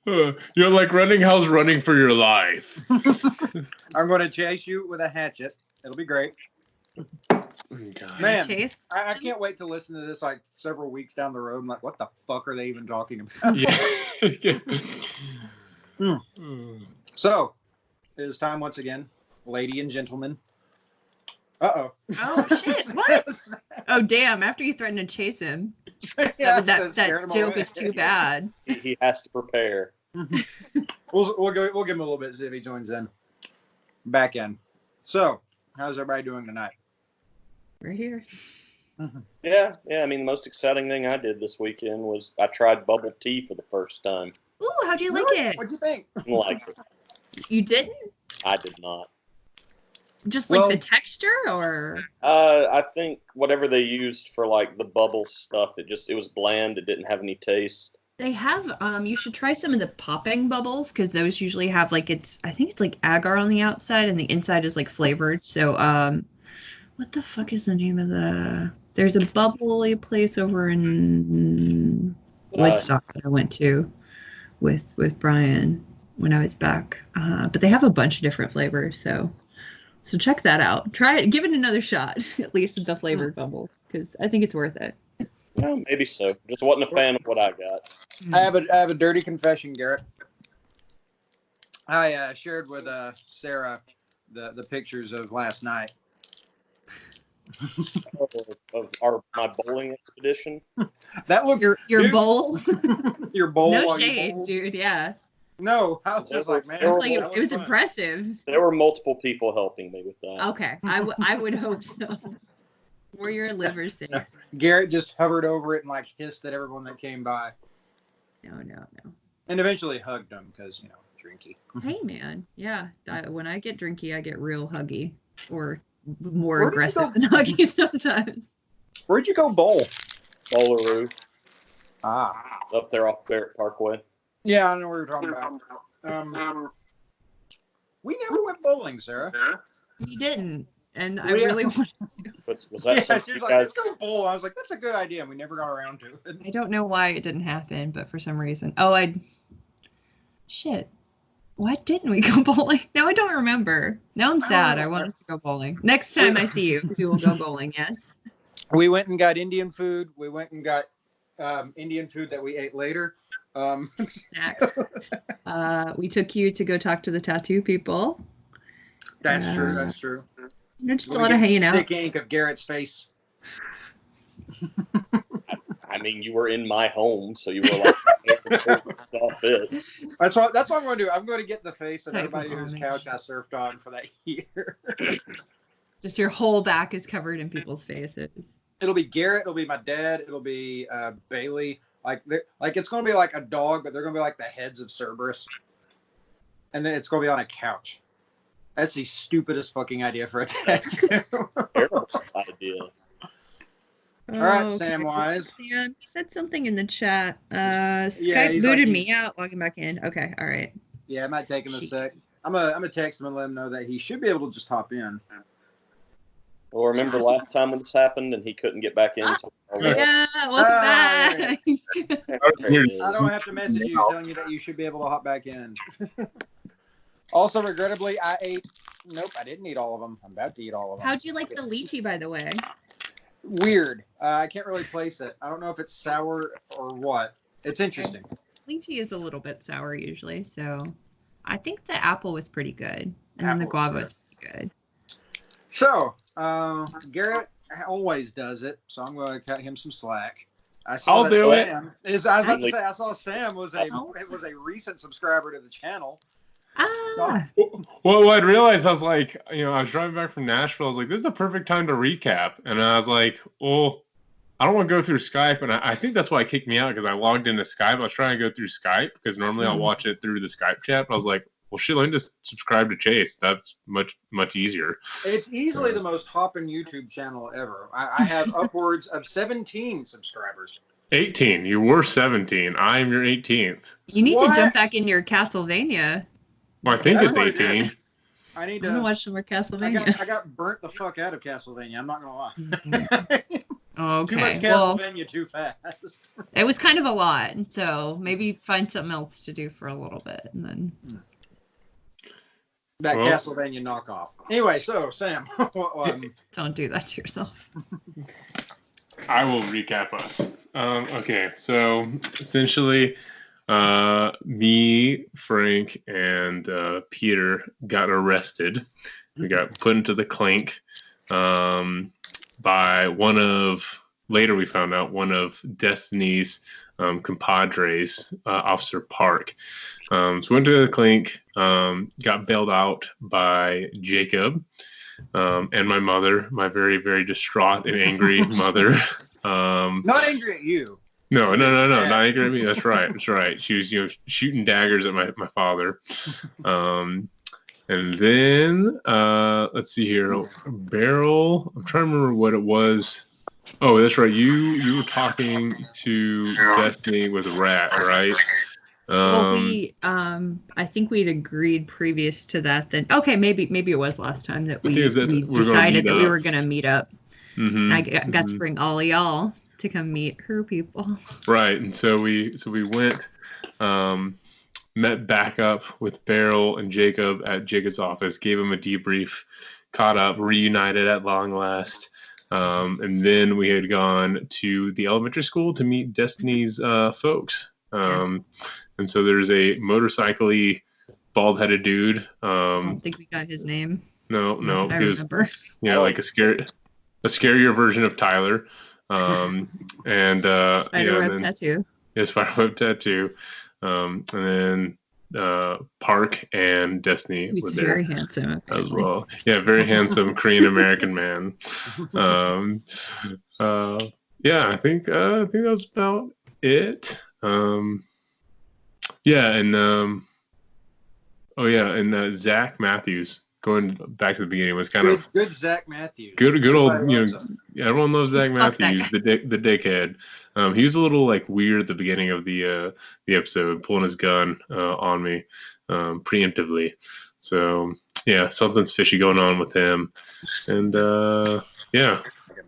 You're like running house running for your life. I'm going to chase you with a hatchet. It'll be great. God. Man, Chase? I can't wait to listen to this like several weeks down the road. I'm like, what the fuck are they even talking about? Yeah. So, it is time once again, ladies and gentlemen. Uh-oh. Oh, shit. What? Oh, damn. After you threatened to chase him. Yeah, that joke is too bad. He has to prepare. We'll give him a little bit, see if he joins in. Back in. So, how's everybody doing tonight? We're here. Yeah. I mean, the most exciting thing I did this weekend was I tried bubble tea for the first time. Ooh, how'd you like it? What'd you think? I liked it. You didn't? I did not. Just like the texture, or? I think whatever they used for like the bubble stuff, it was bland. It didn't have any taste. They have, you should try some of the popping bubbles, because those usually have like, I think it's like agar on the outside and the inside is like flavored. So, what the fuck is the name of there's a bubbly place over in Woodstock that I went to with Brian when I was back. But they have a bunch of different flavors, so check that out. Try it. Give it another shot, at least with the flavored bubbles, because I think it's worth it. Well, maybe so. Just wasn't a fan of what I got. I have a dirty confession, Garrett. I shared with Sarah the pictures of last night. of my bowling expedition. That looked your bowl. Your bowl. No shades, dude. Yeah. No, I was just like, man, it was impressive. There were multiple people helping me with that. Okay, I would hope so. For your liver's sake. Garrett just hovered over it and like hissed at everyone that came by. No. And eventually hugged them because, drinky. Hey, man. Yeah. When I get drinky, I get real huggy, or more aggressive than huggy sometimes. Where'd you go bowl? Bowleroo. Up there off Barrett Parkway. Yeah, I know what you're talking about. We never went bowling, Sarah. We didn't. And I really wanted to. Was that she was like, let's go bowl. I was like, that's a good idea. And we never got around to it. I don't know why it didn't happen, but for some reason. Shit. Why didn't we go bowling? Now I don't remember. Now I'm sad. I want us to go bowling. Next time I see you, we will go bowling, yes. We went and got Indian food. We went and got Indian food that we ate later. Snacks. We took you to go talk to the tattoo people. That's true. Just a lot of hanging out. Sick ink of Garrett's face. I mean, you were in my home, so you were like, stop it. That's what I'm going to do. I'm going to get the face of everybody whose couch I surfed on for that year. Just your whole back is covered in people's faces. It'll be Garrett. It'll be my dad. It'll be Bailey. Like it's going to be like a dog, but they're going to be like the heads of Cerberus. And then it's going to be on a couch. That's the stupidest fucking idea for a tattoo. Terrible idea. All right, Samwise. Sam, he said something in the chat. Skype booted me out, logging back in. Okay, all right. Yeah, it might take him a sec. I'm gonna text him and let him know that he should be able to just hop in. Well, remember last time when this happened and he couldn't get back in? Yeah, welcome back. I don't have to message you telling you that you should be able to hop back in. Also, regrettably, I didn't eat all of them. I'm about to eat all of them. How'd you like the lychee, by the way? Weird. I can't really place it. I don't know if it's sour or what. It's interesting. Lychee is a little bit sour usually, so I think the apple was pretty good. And then the guava was pretty good. So, Garrett always does it, so I'm going to cut him some slack. I saw Sam was a recent subscriber to the channel. Well, I'd realized I was like, I was driving back from Nashville. I was like, this is a perfect time to recap. And I was like, well, I don't want to go through Skype. And I think that's why it kicked me out, because I logged into Skype. I was trying to go through Skype because normally I'll watch it through the Skype chat. But I was like, well, shit, let me just subscribe to Chase. That's much, much easier. It's easily the most hopping YouTube channel ever. I have upwards of 17 subscribers. 18. You were 17. I am your 18th. You need to jump back into your Castlevania. Well, I think it's 18. I need to watch some more Castlevania. I got burnt the fuck out of Castlevania. I'm not gonna lie. Okay. Too much Castlevania too fast. It was kind of a lot, so maybe find something else to do for a little bit, and then that Castlevania knockoff. Anyway, so Sam, don't do that to yourself. I will recap us. Okay, so essentially, me, Frank, and Peter got arrested. We got put into the clink by later we found out, one of Destiny's compadres, Officer Park. So went to the clink, got bailed out by Jacob. And my mother, my very, very distraught and angry mother. not angry at you. No, not angry at me. That's right. She was, shooting daggers at my father. And then let's see here, Beryl. I'm trying to remember what it was. Oh, that's right. You were talking to Destiny with Rat, right? Well, I think we'd agreed previous to that. Then maybe it was last time that we decided that we were going to meet up. Mm-hmm. I got to bring all y'all to come meet her people. Right, and so we went, met back up with Beryl and Jacob at Jacob's office, gave him a debrief, caught up, reunited at long last. And then we had gone to the elementary school to meet Destiny's folks. And so there's a motorcycle-y, bald-headed dude. I don't think we got his name. No, he was, like a scarier version of Tyler. And spiderweb tattoo. Yeah, spiderweb tattoo. And then Park and Destiny He's were there. Very handsome, apparently. As well. Yeah, very handsome Korean American man. Yeah, I think that was about it. Zach Matthews, going back to the beginning, was kind of good. Zach Matthews, good old. Everyone loves Zach Matthews, the dickhead. He was a little weird at the beginning of the episode, pulling his gun on me preemptively. So yeah, something's fishy going on with him, and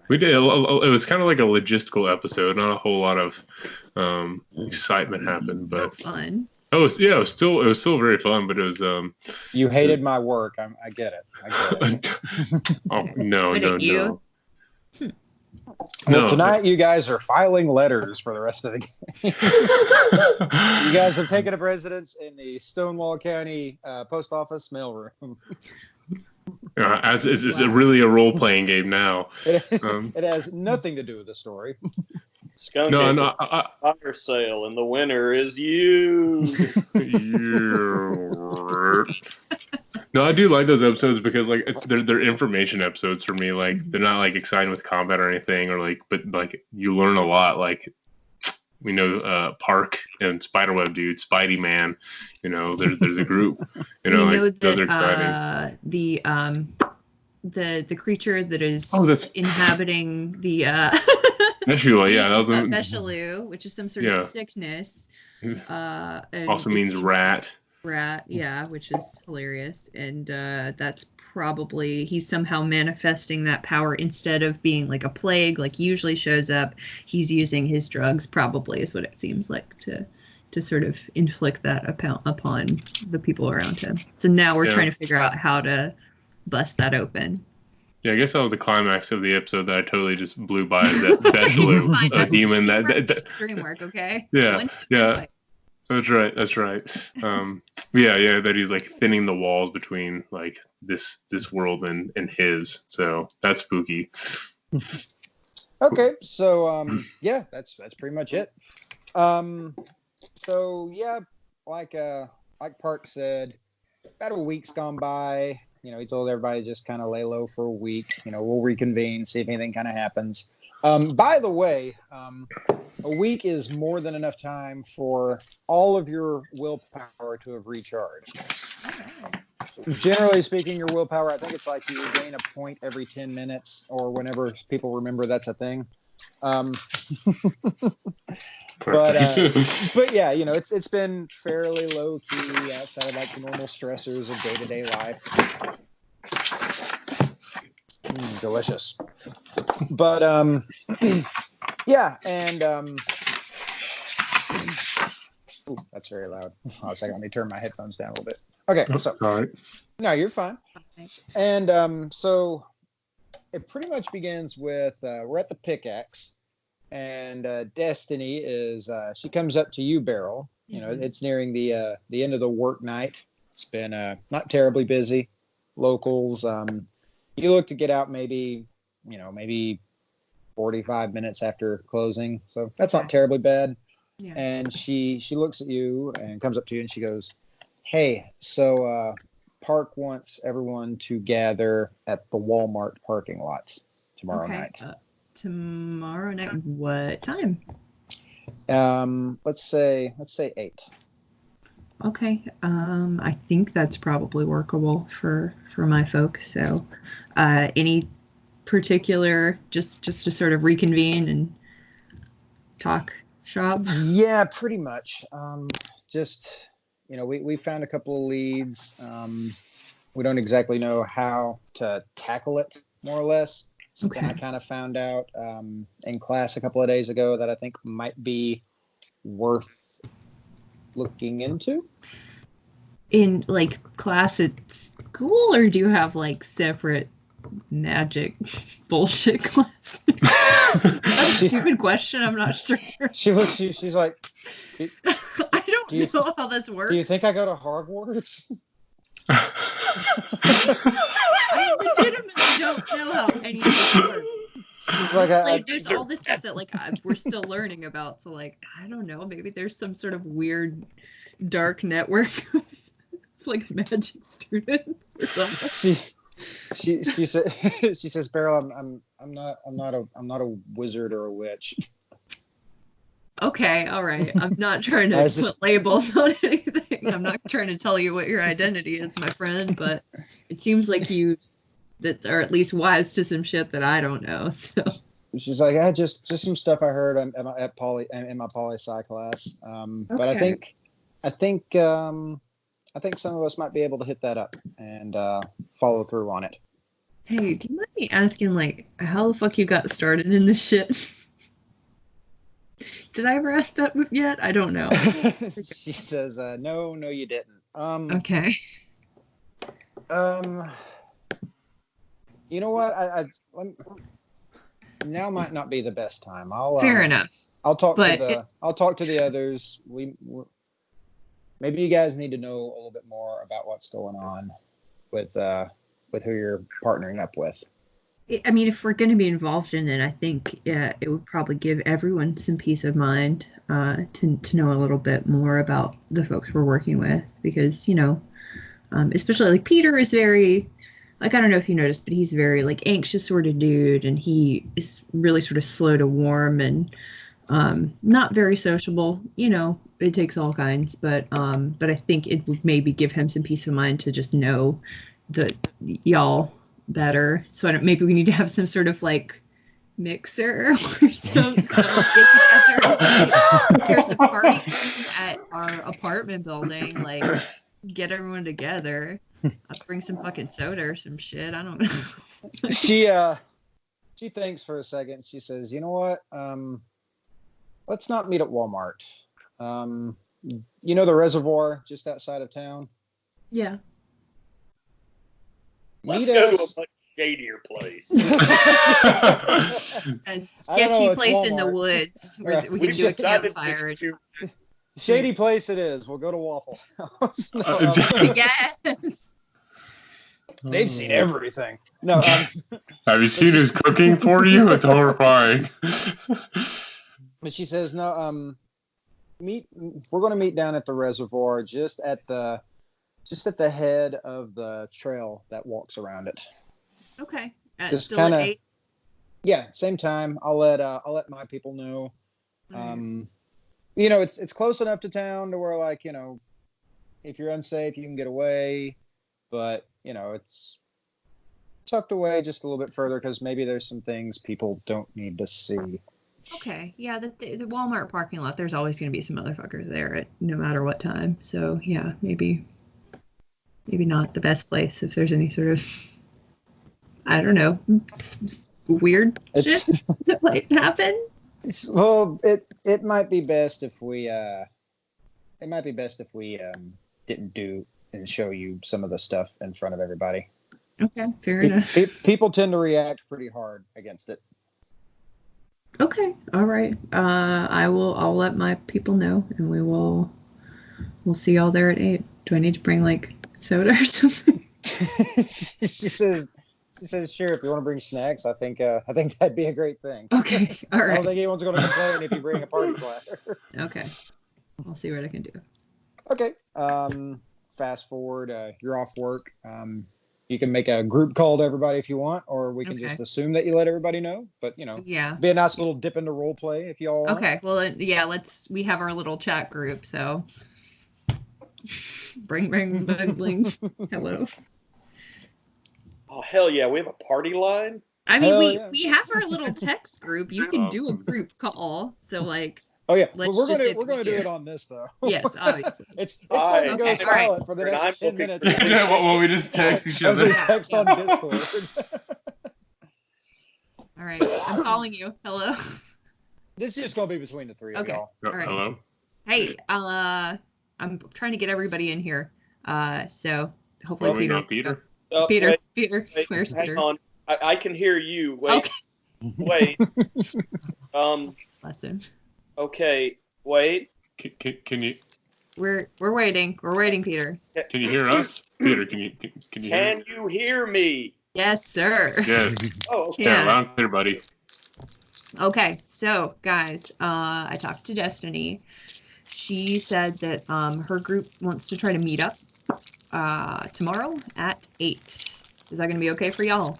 we did. It was kind of like a logistical episode, not a whole lot of excitement happened, but fun. It was still very fun, but it was. You hated my work. I get it. Oh no! You? Well, tonight you guys are filing letters for the rest of the game. You guys have taken up residence in the Stonewall County Post Office mailroom. It's really a role-playing game now. It has nothing to do with the story. Skunk fire sale, and the winner is you. No, I do like those episodes because they're information episodes for me. They're not exciting with combat or anything, but you learn a lot. We know Park and Spiderweb dude, Spidey Man. There's a group. Those are exciting. The creature that is inhabiting the Veshula, that was Veshalu, which is some sort of sickness. Also means rat. Rat, which is hilarious, and that's probably he's somehow manifesting that power instead of being like a plague, like usually shows up. He's using his drugs, probably, is what it seems like to sort of inflict that upon the people around him. So now we're trying to figure out how to bust that open. Yeah, I guess that was the climax of the episode that I totally just blew by. That Veshalu, a demon that dream work, okay? Yeah. That's right. That he's thinning the walls between this world and his. So that's spooky. Okay, so that's pretty much it. Like Park said, about a week's gone by. He told everybody to just kind of lay low for a week. We'll reconvene, see if anything kind of happens. By the way, a week is more than enough time for all of your willpower to have recharged. Generally speaking, your willpower, I think it's you regain a point every 10 minutes or whenever people remember that's a thing. But yeah, it's been fairly low key outside of the normal stressors of day-to-day life. Delicious. But yeah, and ooh, that's very loud. Hold on a second, let me turn my headphones down a little bit. Okay, so All right. no, you're fine. And so it pretty much begins with we're at the pickaxe, and Destiny is she comes up to you, Beryl. You know, it's nearing the end of the work night. It's been not terribly busy. Locals, you look to get out maybe 45 minutes after closing, so that's not terribly bad. Yeah. And she looks at you and comes up to you and she goes, "Hey, so Park wants everyone to gather at the Walmart parking lot tomorrow night." Tomorrow night, what time? Let's say 8. Okay. I think that's probably workable for my folks. So, any particular just to sort of reconvene and talk shop? Yeah, pretty much. Just we found a couple of leads. We don't exactly know how to tackle it, more or less. Something I kind of found out in class a couple of days ago that I think might be worth looking into. In like class at school, or do you have like separate magic bullshit class? That's a stupid question. I'm not sure. She looks. She's like, I don't know how this works. Do you think I go to Hogwarts? I legitimately don't know how any of this works. She's like, there's all this stuff that we're still learning about. So like, I don't know. Maybe there's some sort of weird dark network. It's like magic students or something. She says, "Beryl, I'm not a wizard or a witch." Okay, all right. I'm not trying to put labels on anything. I'm not trying to tell you what your identity is, my friend, but it seems like you that are at least wise to some shit that I don't know. So she's like, just some stuff I heard in my poli-sci class. But I think some of us might be able to hit that up and follow through on it. Hey, do you mind me asking, like, how the fuck you got started in this shit? Did I ever ask that yet? I don't know. She says, no, you didn't. Okay. You know what? Now might not be the best time. Fair enough. I'll talk to the others. Maybe you guys need to know a little bit more about what's going on with who you're partnering up with. I mean, if we're going to be involved in it, I think it would probably give everyone some peace of mind to know a little bit more about the folks we're working with, because especially like Peter is very, like, I don't know if you noticed, but he's very like anxious sort of dude, and he is really sort of slow to warm and not very sociable. It takes all kinds, but I think it would maybe give him some peace of mind to just know that y'all better. So maybe we need to have some sort of like mixer or something. Get together. Like, there's a party at our apartment building. Like, get everyone together. I'll bring some fucking soda or some shit. I don't know. She thinks for a second. She says, "You know what? Let's not meet at Walmart. The reservoir just outside of town? Yeah. Let's go to a much shadier place. A sketchy place in the woods where we can do a campfire. Shady place it is. We'll go to Waffle House. Yes. They've seen everything. No. Have you seen his cooking for you? It's horrifying. But she says, no, we're going to meet down at the reservoir, just at the head of the trail that walks around it. Okay. Just kind of, yeah, same time. I'll let my people know. It's close enough to town to where, like, if you're unsafe, you can get away, but it's tucked away just a little bit further because maybe there's some things people don't need to see. Okay, yeah, the Walmart parking lot, there's always going to be some motherfuckers there at no matter what time. So, yeah, maybe not the best place if there's any sort of I don't know, weird shit that might happen. Well, it might be best if we didn't do and show you some of the stuff in front of everybody. Okay, fair enough. People tend to react pretty hard against it. Okay, all right. I'll let my people know, and we'll see y'all there at 8. Do I need to bring like soda or something? She says, sure, if you want to bring snacks, I think that'd be a great thing. Okay, all right. I don't think anyone's going to complain if you bring a party platter. Okay, I'll see what I can do. Okay. Fast forward, you're off work. You can make a group call to everybody if you want, or we can just assume that you let everybody know. But yeah, be a nice little dip into role play if y'all want. Okay, well, yeah, we have our little chat group, so bring, bling. Hello. Oh hell yeah, we have a party line. I mean, we have our little text group. You can do a group call, so like. Oh yeah, but we're gonna do it on this though. Yes, obviously. it's gonna go silent for the next 10 minutes. Well, we just text each other. As we text on Discord. All right, I'm calling you. Hello. This is just gonna be between the three of y'all. All right. Hello. Hey, I'm trying to get everybody in here. So hopefully Peter. Peter. Wait, Where's hang Peter? on. I can hear you. Wait. Okay. Wait. Listen. Okay. Wait. Can you? We're waiting. We're waiting, Peter. Can you hear us, Peter? Can you? Can you hear me? Yes, sir. Yes. Oh, okay. Yeah, loud and clear, buddy. Okay, so guys, I talked to Destiny. She said that her group wants to try to meet up tomorrow at 8. Is that gonna be okay for y'all?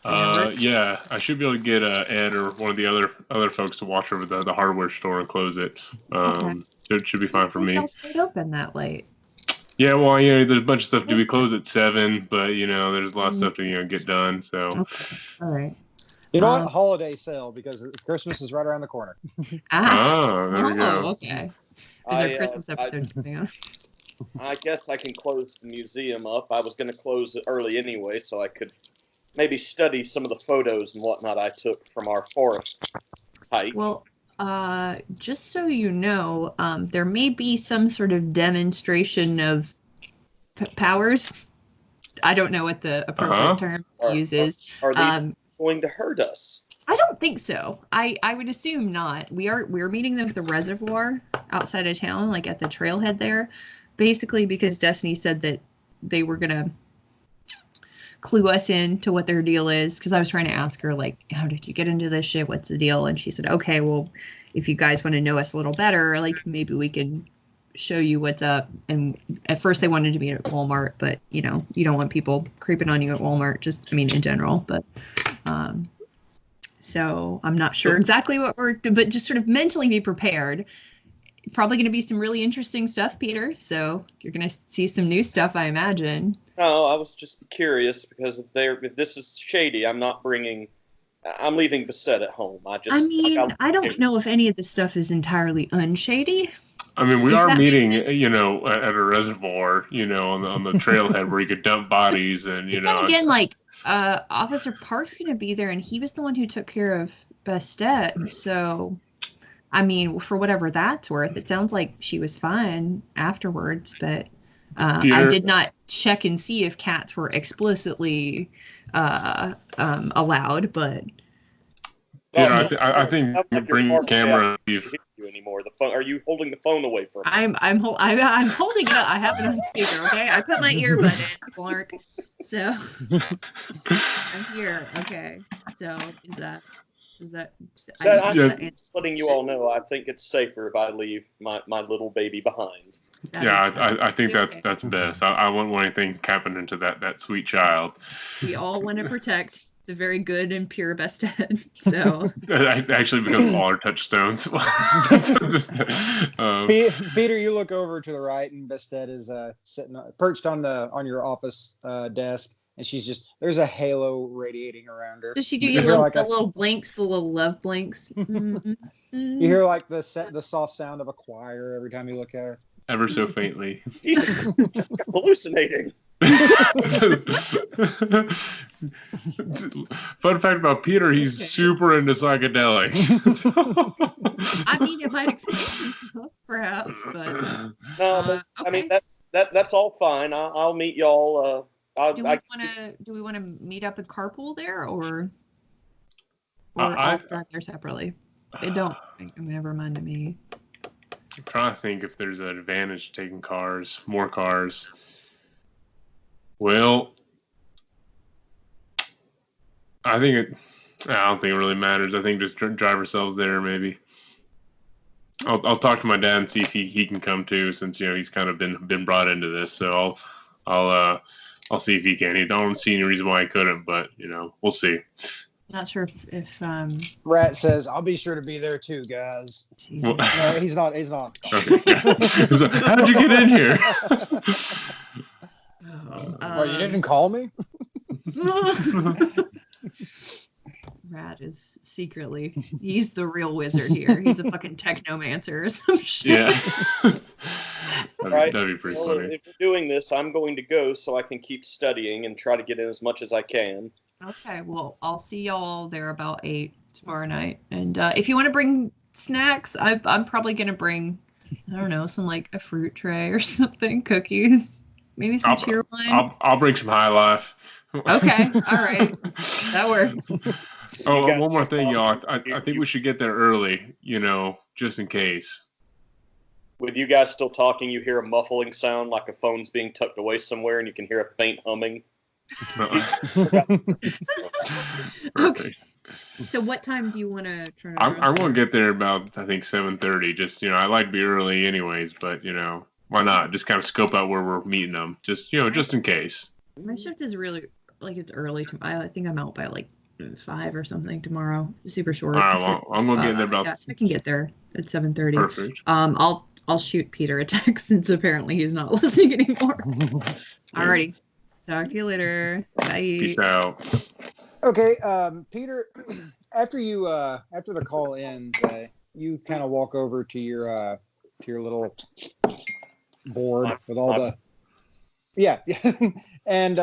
Yeah, I should be able to get Ed or one of the other folks to watch over the hardware store and close it. So it should be fine for me. Y'all stayed open that late. Yeah, well, there's a bunch of stuff to be closed at 7, but there's a lot of stuff to get done. So. Okay. All right. You know what? Holiday sale because Christmas is right around the corner. There we go. Okay. Is there a Christmas episode coming on? I guess I can close the museum up. I was going to close it early anyway, so I could maybe study some of the photos and whatnot I took from our forest hike. Well, just so you know, there may be some sort of demonstration of powers. I don't know what the appropriate term to use is. Are these going to hurt us? I don't think so. I would assume not. We're meeting them at the reservoir outside of town, like at the trailhead there, basically because Destiny said that they were gonna clue us in to what their deal is, because I was trying to ask her, like, how did you get into this shit? What's the deal? And she said, okay, well, if you guys want to know us a little better, like, maybe we can show you what's up. And at first they wanted to meet at Walmart, but, you don't want people creeping on you at Walmart, in general. But, so I'm not sure exactly what but just sort of mentally be prepared. Probably going to be some really interesting stuff, Peter. So you're going to see some new stuff, I imagine. No, I was just curious because if this is shady, I'm leaving Bassett at home. I don't know if any of this stuff is entirely unshady. I mean, we are meeting, at a reservoir, on the trailhead where you could dump bodies and, Then again, Officer Park's going to be there, and he was the one who took care of Bastet. So, I mean, for whatever that's worth, it sounds like she was fine afterwards, but I did not check and see if cats were explicitly allowed, but. I think bring the camera. You anymore? The phone? Are you holding the phone away from me? I'm holding it up. I have it on speaker. Okay, I put my earbud in, Clark. So I'm here. Okay. So is that? I'm just letting you all know. I think it's safer if I leave my little baby behind. I think that's best. I wouldn't want anything happening to that sweet child. We all want to protect the very good and pure Bastet. So actually, because of all our touchstones. Peter, you look over to the right, and Bastet is sitting perched on your office desk, and there's a halo radiating around her. Does she do the little blinks, the little love blinks? You hear like the soft sound of a choir every time you look at her. Ever so faintly. Jesus, hallucinating. Fun fact about Peter, he's Okay. super into psychedelics. I mean, it might explain some stuff, perhaps, but No, but I mean okay. that's all fine. I'll meet y'all. Do we want to meet up and carpool there, or I'll drive there separately? It don't never mind to me. I'm trying to think if there's an advantage to taking more cars. Well, I don't think it really matters. I think just drive ourselves there, maybe. I'll talk to my dad and see if he can come too, since he's kind of been brought into this. So I'll see if he can. I don't see any reason why I couldn't, but we'll see. Not sure if Rat says, "I'll be sure to be there too, guys." Well, No, he's not. He's not. okay. How'd you get in here? Well, you didn't call me. Rat is secretly, he's the real wizard here. He's a fucking technomancer or some shit. Yeah. That'd be pretty funny. If we're doing this, I'm going to go so I can keep studying and try to get in as much as I can. Okay, well, I'll see y'all there about 8 tomorrow night. And if you want to bring snacks, I'm probably going to bring, I don't know, some like a fruit tray or something, cookies, maybe some cheer wine. I'll bring some High Life. Okay, all right. That works. Oh, one more thing, y'all. I think we should get there early, just in case. With you guys still talking, you hear a muffling sound like a phone's being tucked away somewhere, and you can hear a faint humming. Okay. So what time do you want to turn around? I'm going to get there about, I think, 7:30. Just, I like to be early anyways, but, why not? Just kind of scope out where we're meeting them. Just, just in case. My shift is really, it's early. I think I'm out by, 5 or something tomorrow. Super short. All right, well, I'm going to get there about... Yeah, so I can get there at 7:30. Perfect. I'll shoot Peter a text since apparently he's not listening anymore. Alrighty. Talk to you later. Bye. Peace out. Okay, Peter. After the call ends, you kind of walk over to your little board with all the and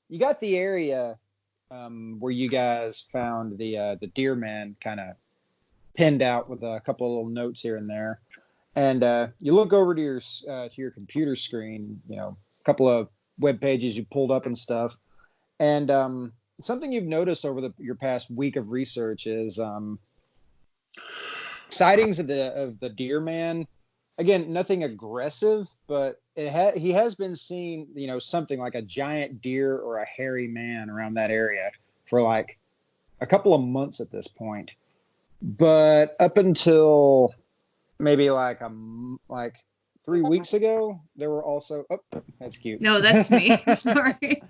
you got the area where you guys found the deer man kind of pinned out with a couple of little notes here and there, and you look over to your computer screen. A couple of web pages you pulled up and stuff, and something you've noticed over your past week of research is sightings of the deer man. Again, nothing aggressive, but he has been seen, something like a giant deer or a hairy man around that area for a couple of months at this point. But up until maybe 3 weeks ago, there were also... Oh, that's cute. No, that's me. Sorry.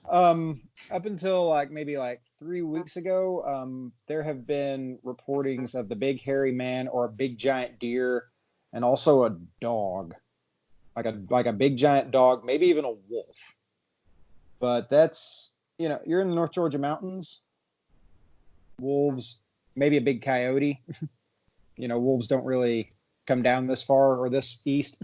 Up until maybe 3 weeks ago, there have been reportings of the big hairy man or a big giant deer, and also a dog, like a big giant dog, maybe even a wolf. But that's you're in the North Georgia mountains. Wolves, maybe a big coyote. Wolves don't really come down this far or this east.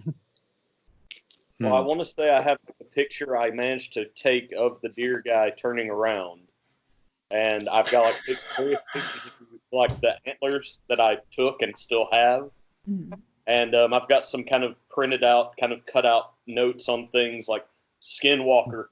Well, I want to say I have a picture I managed to take of the deer guy turning around, and I've got various pictures of the antlers that I took and still have, and I've got some kind of printed out, kind of cut out notes on things like Skinwalker ?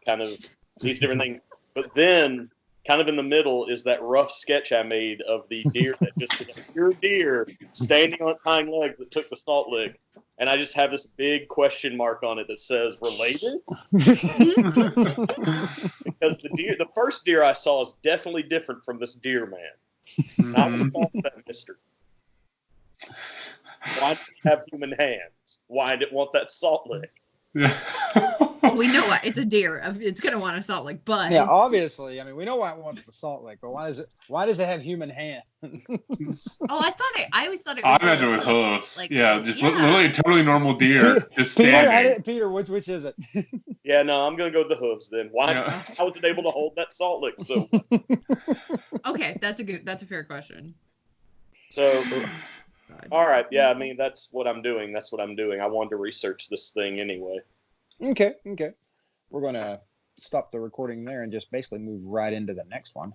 Kind of these different things. But then, kind of in the middle is that rough sketch I made of the deer that just was a pure deer standing on its hind legs that took the salt lick. And I just have this big question mark on it that says related. Because the first deer I saw is definitely different from this deer man. I was solving that mystery. Why did it have human hands? Why did it want that salt lick? Yeah. Well, we know why. It's a deer. It's gonna want a salt lick, but yeah, obviously. I mean, we know why it wants the salt lick, but why does it have human hands? I always thought it was. I imagine with hooves. Literally a totally normal deer just standing. Peter, which is it? Yeah, no, I'm gonna go with the hooves then. Why? How was it able to hold that salt lick? So. Okay, that's a fair question. So. All right, yeah, I mean, that's what I'm doing. I wanted to research this thing anyway. Okay. We're gonna stop the recording there and just basically move right into the next one.